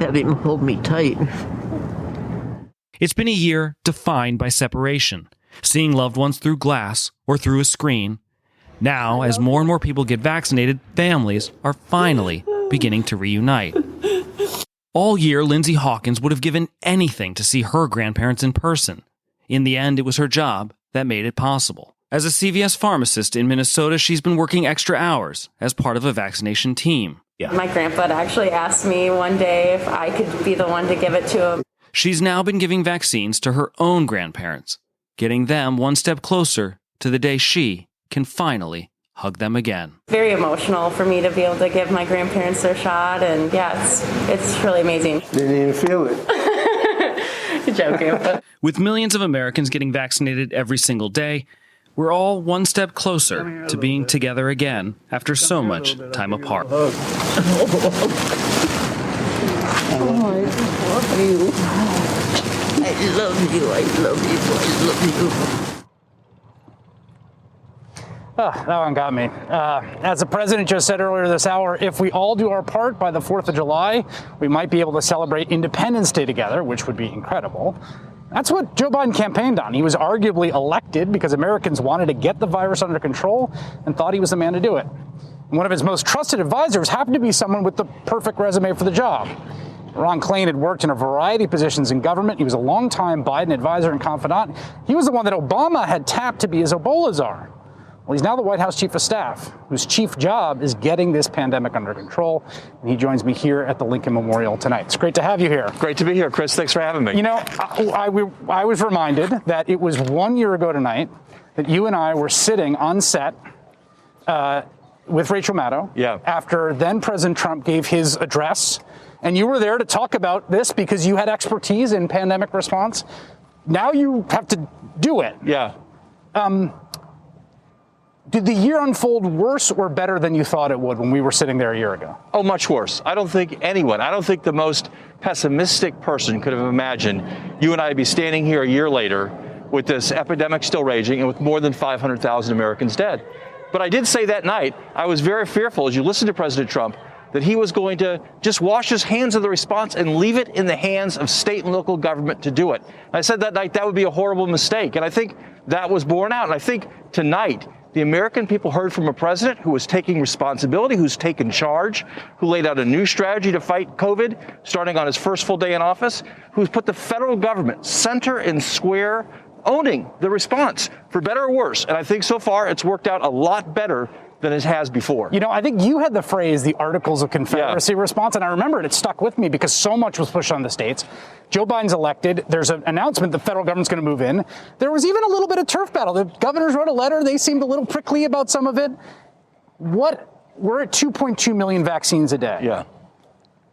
have him hold me tight. It's been a year defined by separation, seeing loved ones through glass or through a screen. Now, as more and more people get vaccinated, families are finally beginning to reunite. All year, Lindsay Hawkins would have given anything to see her grandparents in person. In the end, it was her job that made it possible. As a CVS pharmacist in Minnesota, she's been working extra hours as part of a vaccination team. My grandpa actually asked me one day if I could be the one to give it to him. She's now been giving vaccines to her own grandparents, getting them one step closer to the day she can finally hug them again. Very emotional for me to be able to give my grandparents their shot, and yeah, it's really amazing. Didn't even feel it. Joking. With millions of Americans getting vaccinated every single day, we're all one step closer to being together again after so much time apart. Oh, I love you. I love you. I love you. I love you. Oh, that one got me. As the president just said earlier this hour, if we all do our part by the 4th of July, we might be able to celebrate Independence Day together, which would be incredible. That's what Joe Biden campaigned on. He was arguably elected because Americans wanted to get the virus under control and thought he was the man to do it. And one of his most trusted advisors happened to be someone with the perfect resume for the job. Ron Klain had worked in a variety of positions in government. He was a longtime Biden advisor and confidant. He was the one that Obama had tapped to be his Ebola czar. Well, he's now the White House Chief of Staff, whose chief job is getting this pandemic under control. And he joins me here at the Lincoln Memorial tonight. It's great to have you here. Great to be here, Chris. Thanks for having me. You know, I was reminded that it was 1 year ago tonight that you and I were sitting on set with Rachel Maddow after then President Trump gave his address. And you were there to talk about this because you had expertise in pandemic response. Now you have to do it. Yeah. Did the year unfold worse or better than you thought it would when we were sitting there a year ago? Oh, much worse. I don't think the most pessimistic person could have imagined you and I be standing here a year later with this epidemic still raging and with more than 500,000 Americans dead. But I did say that night, I was very fearful as you listened to President Trump that he was going to just wash his hands of the response and leave it in the hands of state and local government to do it. I said that night that would be a horrible mistake. And I think that was borne out. And I think tonight, the American people heard from a president who was taking responsibility, who's taken charge, who laid out a new strategy to fight COVID, starting on his first full day in office, who's put the federal government center and square, owning the response, for better or worse. And I think so far it's worked out a lot better than it has before. You know, I think you had the phrase, the Articles of Confederacy response, and I remember it stuck with me because so much was pushed on the states. Joe Biden's elected. There's an announcement the federal government's going to move in. There was even a little bit of turf battle. The governors wrote a letter. They seemed a little prickly about some of it. We're at 2.2 million vaccines a day. Yeah.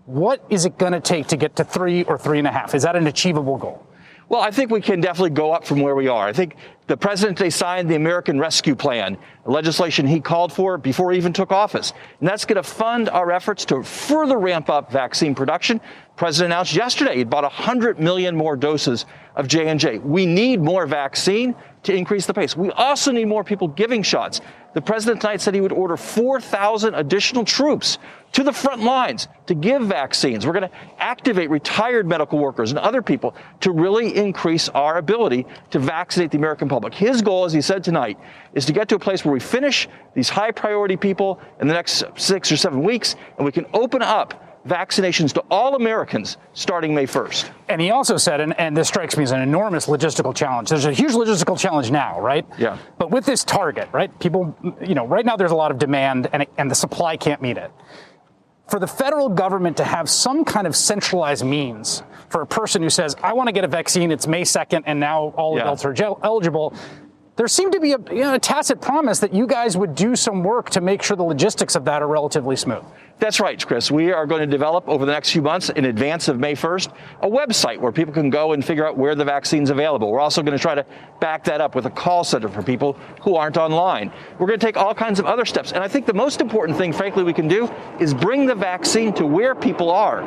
What is it going to take to get to 3 or 3.5? Is that an achievable goal? Well, I think we can definitely go up from where we are. I think the president, they signed the American Rescue Plan, legislation he called for before he even took office. And that's going to fund our efforts to further ramp up vaccine production. The president announced yesterday he'd bought 100 million more doses of J&J. We need more vaccine to increase the pace. We also need more people giving shots. The president tonight said he would order 4,000 additional troops to the front lines to give vaccines. We're going to activate retired medical workers and other people to really increase our ability to vaccinate the American public. His goal, as he said tonight, is to get to a place where we finish these high priority people in the next 6 or 7 weeks, and we can open up vaccinations to all Americans starting May 1st. And he also said, and this strikes me as an enormous logistical challenge. There's a huge logistical challenge now, right? Yeah. But with this target, right, people, right now there's a lot of demand and the supply can't meet it. For the federal government to have some kind of centralized means for a person who says, I want to get a vaccine, it's May 2nd, and now all adults are eligible, there seemed to be a tacit promise that you guys would do some work to make sure the logistics of that are relatively smooth. That's right, Chris. We are going to develop over the next few months, in advance of May 1st, a website where people can go and figure out where the vaccine's available. We're also going to try to back that up with a call center for people who aren't online. We're going to take all kinds of other steps. And I think the most important thing, frankly, we can do is bring the vaccine to where people are.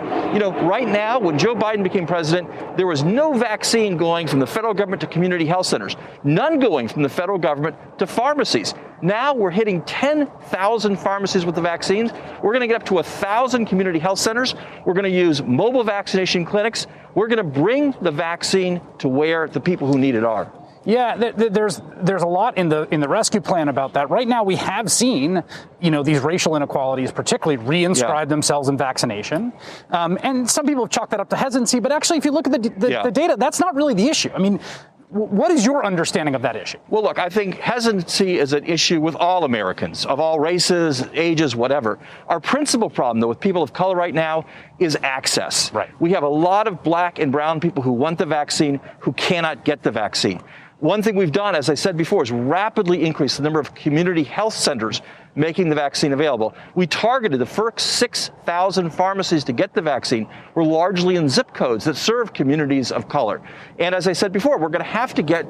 Right now, when Joe Biden became president, there was no vaccine going from the federal government to community health centers, none going from the federal government to pharmacies. Now we're hitting 10,000 pharmacies with the vaccines. We're going to get up to 1,000 community health centers. We're going to use mobile vaccination clinics. We're going to bring the vaccine to where the people who need it are. Yeah, there's a lot in the rescue plan about that. Right now, we have seen, these racial inequalities particularly reinscribe themselves in vaccination. And some people have chalked that up to hesitancy. But actually, if you look at the data, that's not really the issue. I mean, what is your understanding of that issue? Well, look, I think hesitancy is an issue with all Americans, of all races, ages, whatever. Our principal problem, though, with people of color right now is access. Right. We have a lot of black and brown people who want the vaccine who cannot get the vaccine. One thing we've done, as I said before, is rapidly increase the number of community health centers making the vaccine available. We targeted the first 6,000 pharmacies to get the vaccine were largely in zip codes that serve communities of color. And as I said before, we're going to have to get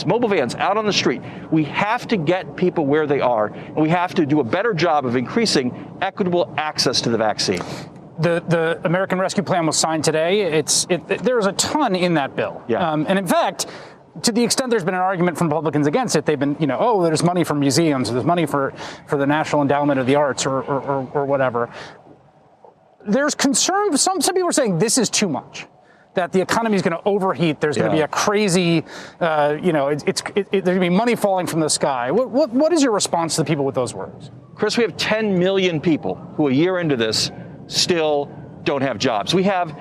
mobile vans out on the street. We have to get people where they are, and we have to do a better job of increasing equitable access to the vaccine. The American Rescue Plan was signed today. There's a ton in that bill. Yeah. And in fact, to the extent there's been an argument from Republicans against it, they've been, there's money for museums, there's money for the National Endowment of the Arts or whatever. There's concern. Some people are saying this is too much. that the economy is going to overheat. There's going to be a crazy, there's going to be money falling from the sky. What is your response to the people with those words? Chris, we have 10 million people who a year into this still don't have jobs. We have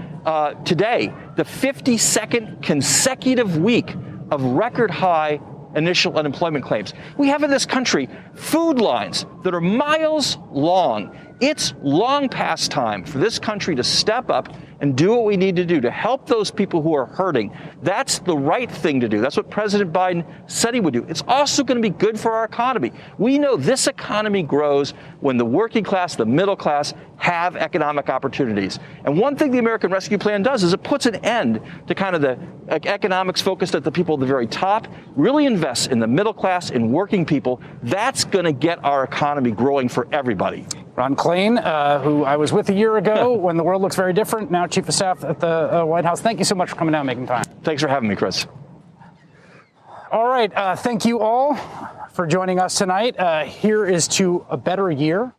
today the 52nd consecutive week of record high initial unemployment claims. We have in this country food lines that are miles long. It's long past time for this country to step up and do what we need to do to help those people who are hurting. That's the right thing to do. That's what President Biden said he would do. It's also going to be good for our economy. We know this economy grows when the working class, the middle class, have economic opportunities. And one thing the American Rescue Plan does is it puts an end to kind of the economics focused at the people at the very top, really invests in the middle class, in working people. That's going to get our economy growing for everybody. Ron Klain, who I was with a year ago when the world looks very different, now Chief of Staff at the White House. Thank you so much for coming down and making time. Thanks for having me, Chris. All right. Thank you all for joining us tonight. Here is to a better year.